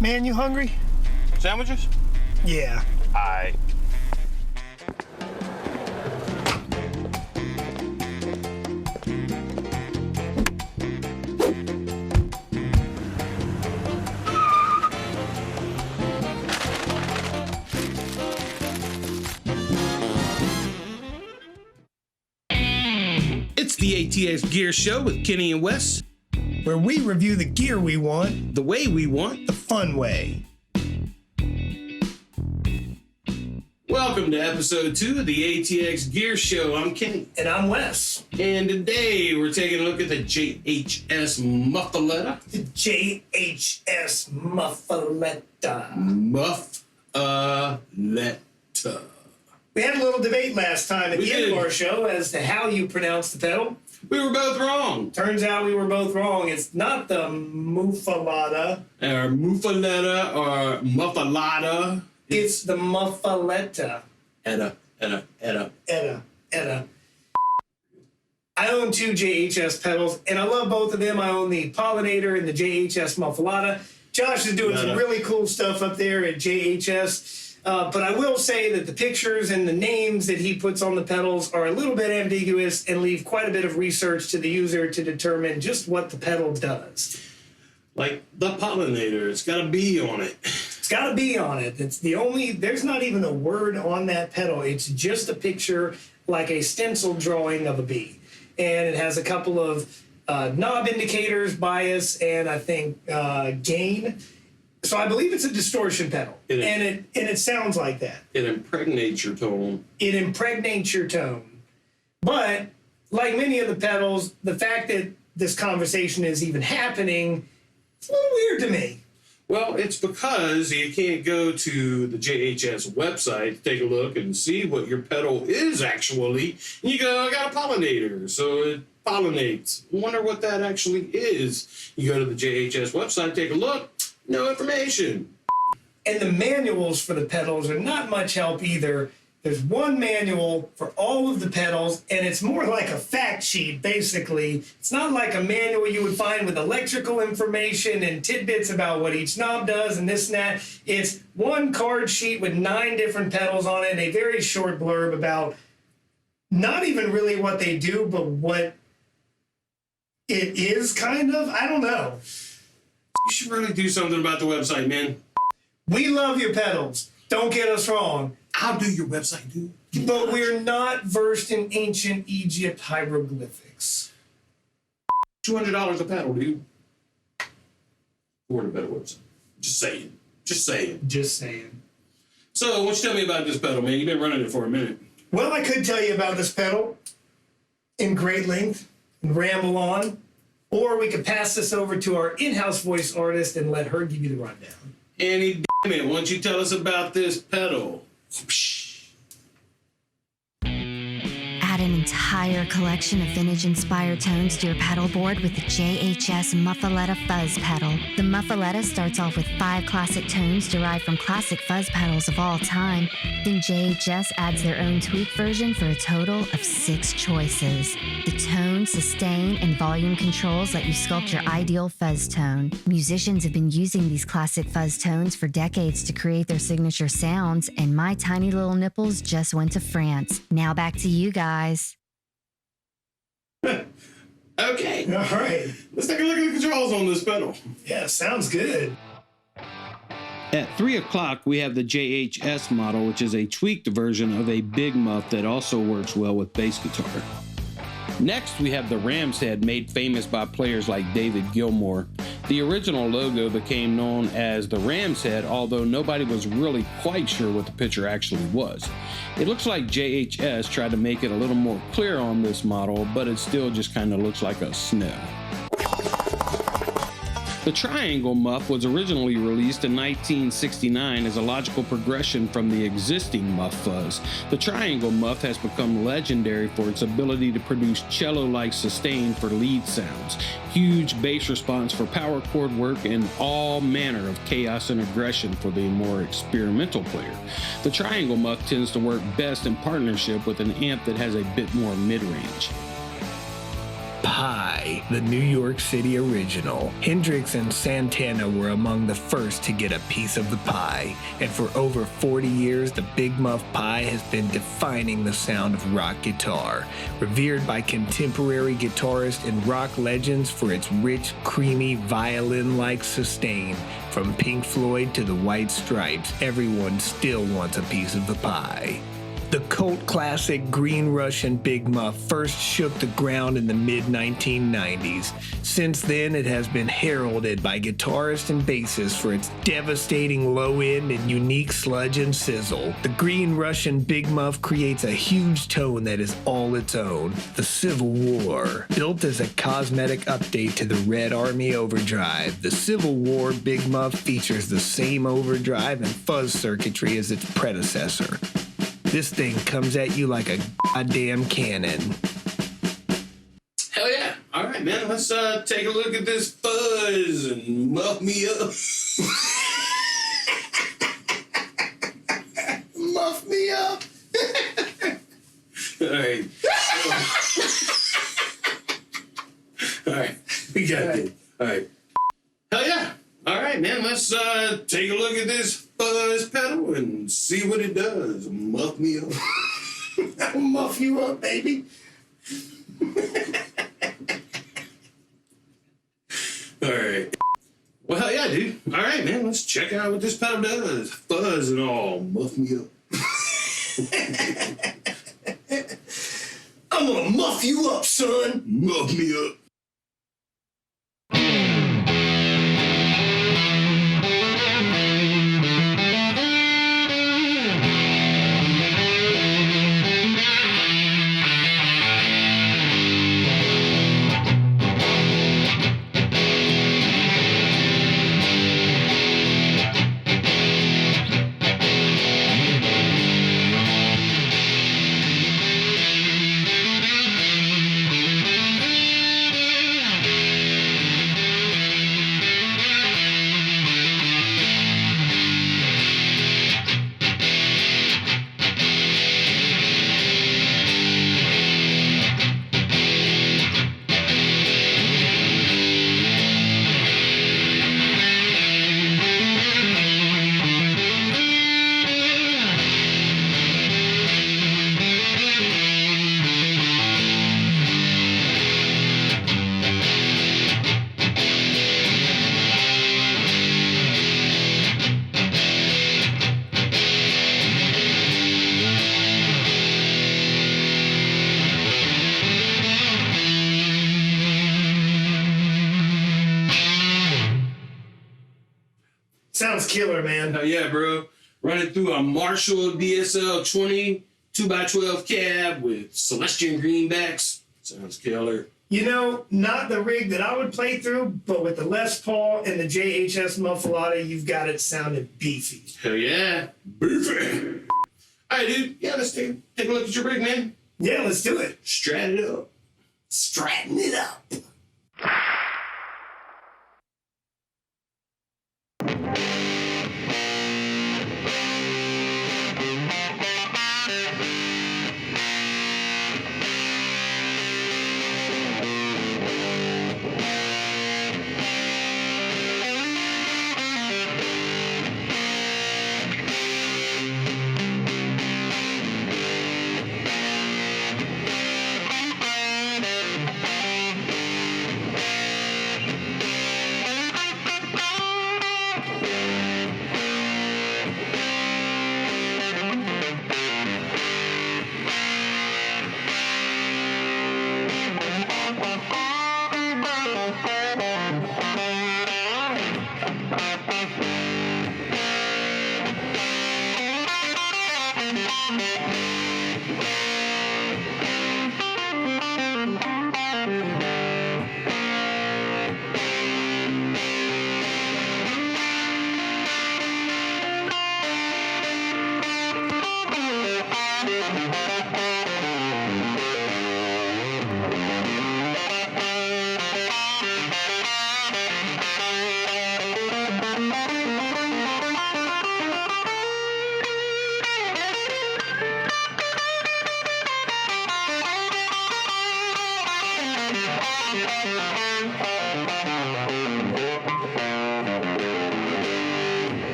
Man, you hungry? Sandwiches? Yeah. Aye. It's the ATX Gear Show with Keny and Wes. Where we review the gear we want, The way we want. the fun way. Welcome to episode 2 of the ATX Gear Show. I'm Keny. And I'm Wes. And today we're taking a look at the JHS Muffuletta. The JHS Muffuletta. Muffuletta. We had a little debate last time at We the end did. of our show as to how you pronounce the pedal. We were both wrong. Turns out we were both wrong. It's not the Muffuletta. Or Muffuletta or Muffuletta. It's the Muffuletta. Etta. Etta. I own 2 JHS pedals, and I love both of them. I own the Pollinator and the JHS Muffuletta. Josh is doing some really cool stuff up there at JHS. But I will say that the pictures and the names that he puts on the pedals are a little bit ambiguous and leave quite a bit of research to the user to determine just what the pedal does. Like the Pollinator. It's got a bee on it. It's got a bee on it. There's not even a word on that pedal. It's just a picture, like a stencil drawing of a bee. And it has a couple of knob indicators, bias, and I think gain. So I believe it's a distortion pedal, and it sounds like that. It impregnates your tone. It impregnates your tone. But like many of the pedals, the fact that this conversation is even happening, it's a little weird to me. Well, it's because you can't go to the JHS website to take a look and see what your pedal is actually. And you go, I got a pollinator, so it pollinates. I wonder what that actually is. You go to the JHS website, take a look. No information. And the manuals for the pedals are not much help either. There's one manual for all of the pedals, and it's more like a fact sheet, basically. It's not like a manual you would find with electrical information and tidbits about what each knob does and this and that. It's one card sheet with 9 different pedals on it and a very short blurb about not even really what they do, but what it is, kind of. I don't know. You should really do something about the website, man. We love your pedals. Don't get us wrong. How do your website do? But we're not versed in ancient Egypt hieroglyphics. $200 a pedal, dude. Afford a better website. Just saying. Just saying. So, why don't you tell me about this pedal, man? You've been running it for a minute. Well, I could tell you about this pedal in great length and ramble on, or we could pass this over to our in-house voice artist and let her give you the rundown. Any damn it, why don't you tell us about this pedal? Add an entire collection of vintage-inspired tones to your pedal board with the JHS Muffuletta Fuzz pedal. The Muffuletta starts off with 5 classic tones derived from classic fuzz pedals of all time. Then JHS adds their own tweak version for a total of 6 choices. The tone, sustain, and volume controls let you sculpt your ideal fuzz tone. Musicians have been using these classic fuzz tones for decades to create their signature sounds, and my tiny little nipples just went to France. Now back to you guys. Okay. All right. Let's take a look at the controls on this pedal. Yeah, sounds good. At 3 o'clock, we have the JHS model, which is a tweaked version of a big muff that also works well with bass guitar. Next, we have the ram's head, made famous by players like David Gilmour. The original logo became known as the ram's head, although nobody was really quite sure what the picture actually was. It looks like JHS tried to make it a little more clear on this model, but it still just kind of looks like a snell. The triangle muff was originally released in 1969 as a logical progression from the existing muff fuzz. The triangle muff has become legendary for its ability to produce cello-like sustain for lead sounds, huge bass response for power chord work, and all manner of chaos and aggression for the more experimental player. The triangle muff tends to work best in partnership with an amp that has a bit more mid-range. Pie. Pie, the New York City original. Hendrix and Santana were among the first to get a piece of the pie, and for over 40 years, the Big Muff Pie has been defining the sound of rock guitar, revered by contemporary guitarists and rock legends for its rich, creamy, violin-like sustain. From Pink Floyd to the White Stripes, everyone still wants a piece of the pie. The cult classic Green Russian Big Muff first shook the ground in the mid-1990s. Since then, it has been heralded by guitarists and bassists for its devastating low end and unique sludge and sizzle. The Green Russian Big Muff creates a huge tone that is all its own, the Civil War. Built as a cosmetic update to the Red Army Overdrive, the Civil War Big Muff features the same overdrive and fuzz circuitry as its predecessor. This thing comes at you like a goddamn cannon. Hell yeah. All right, man. Let's take a look at this fuzz and muff me up. Muff me up. All right. All right. We got it. All right. Hell yeah. All right, man. Let's take a look at this fuzz pedal and see what it does. Muff me up. I'll muff you up, baby. All right. Well, hell yeah, dude. All right, man. Let's check out what this pedal does. Fuzz and all. Muff me up. I'm gonna muff you up, son. Muff me up. Sounds killer, man. Hell yeah, bro. Running through a Marshall DSL 20 2x12 cab with Celestion Greenbacks. Sounds killer. You know, not the rig that I would play through, but with the Les Paul and the JHS Muffuletta, you've got it sounding beefy. Hell yeah. Beefy. All right, dude. Yeah, let's take a look at your rig, man. Yeah, let's do it. Strat it up. Stratten it up.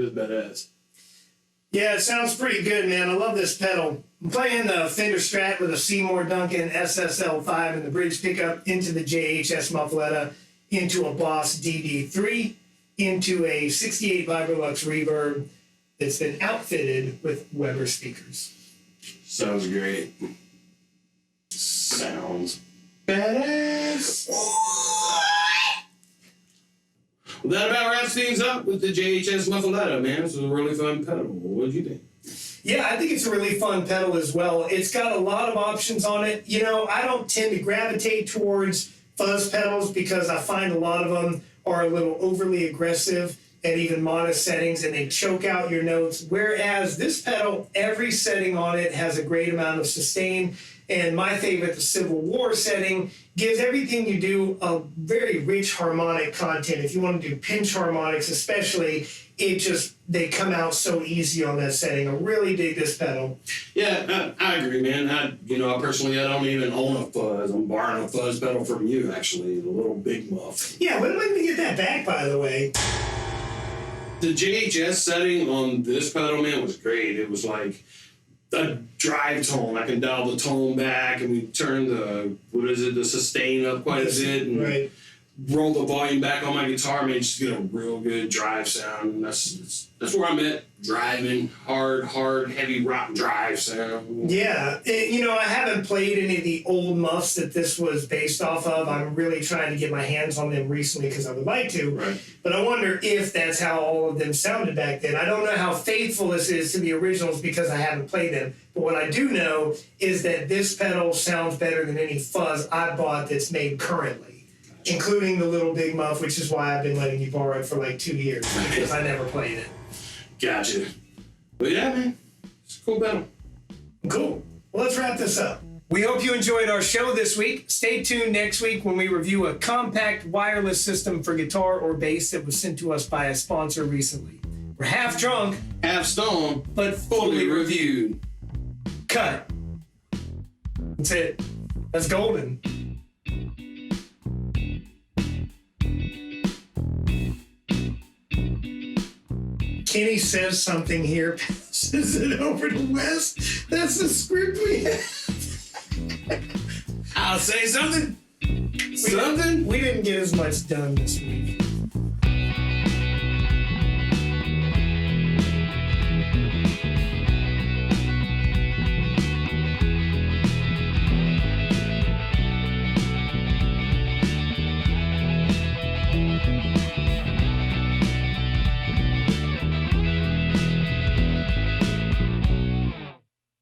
was badass. Yeah, it sounds pretty good, man. I love this pedal. I'm playing the Fender Strat with a Seymour Duncan SSL5 and the bridge pickup into the JHS Muffuletta, into a Boss DD3, into a 68 Vibrolux Reverb that's been outfitted with Weber speakers. Sounds great. Sounds badass. Well, that about wraps things up with the JHS Muffuletta, man. This was a really fun pedal. What did you think? Yeah, I think it's a really fun pedal as well. It's got a lot of options on it. You know, I don't tend to gravitate towards fuzz pedals because I find a lot of them are a little overly aggressive at even modest settings and they choke out your notes. Whereas this pedal, every setting on it has a great amount of sustain. And my favorite, the Civil War setting, gives everything you do a very rich harmonic content. If you want to do pinch harmonics especially, they come out so easy on that setting. I really dig this pedal. Yeah, I agree, man. I personally, I don't even own a fuzz. I'm borrowing a fuzz pedal from you, actually, the little big muff. Yeah, when am I going to get that back, by the way? The JHS setting on this pedal, man, was great. It was like a drive tone. I can dial the tone back and we turn the sustain up quite a bit and right. Roll the volume back on my guitar, man, just get a real good drive sound. And that's where I'm at, driving, hard, heavy rock drive sound. Yeah, I haven't played any of the old muffs that this was based off of. I'm really trying to get my hands on them recently because I would like to. Right. But I wonder if that's how all of them sounded back then. I don't know how faithful this is to the originals because I haven't played them. But what I do know is that this pedal sounds better than any fuzz I bought that's made currently. Including the little big muff, which is why I've been letting you borrow it for like 2 years because I never played it. Gotcha. But yeah, man, it's a cool pedal. Cool. Well, let's wrap this up. We hope you enjoyed our show this week. Stay tuned next week when we review a compact wireless system for guitar or bass that was sent to us by a sponsor recently. We're half drunk, half stoned, but fully reviewed. Cut. That's it. That's golden. Keny says something here, passes it over to Wes. That's the script we have. I'll say something. We didn't get as much done this week.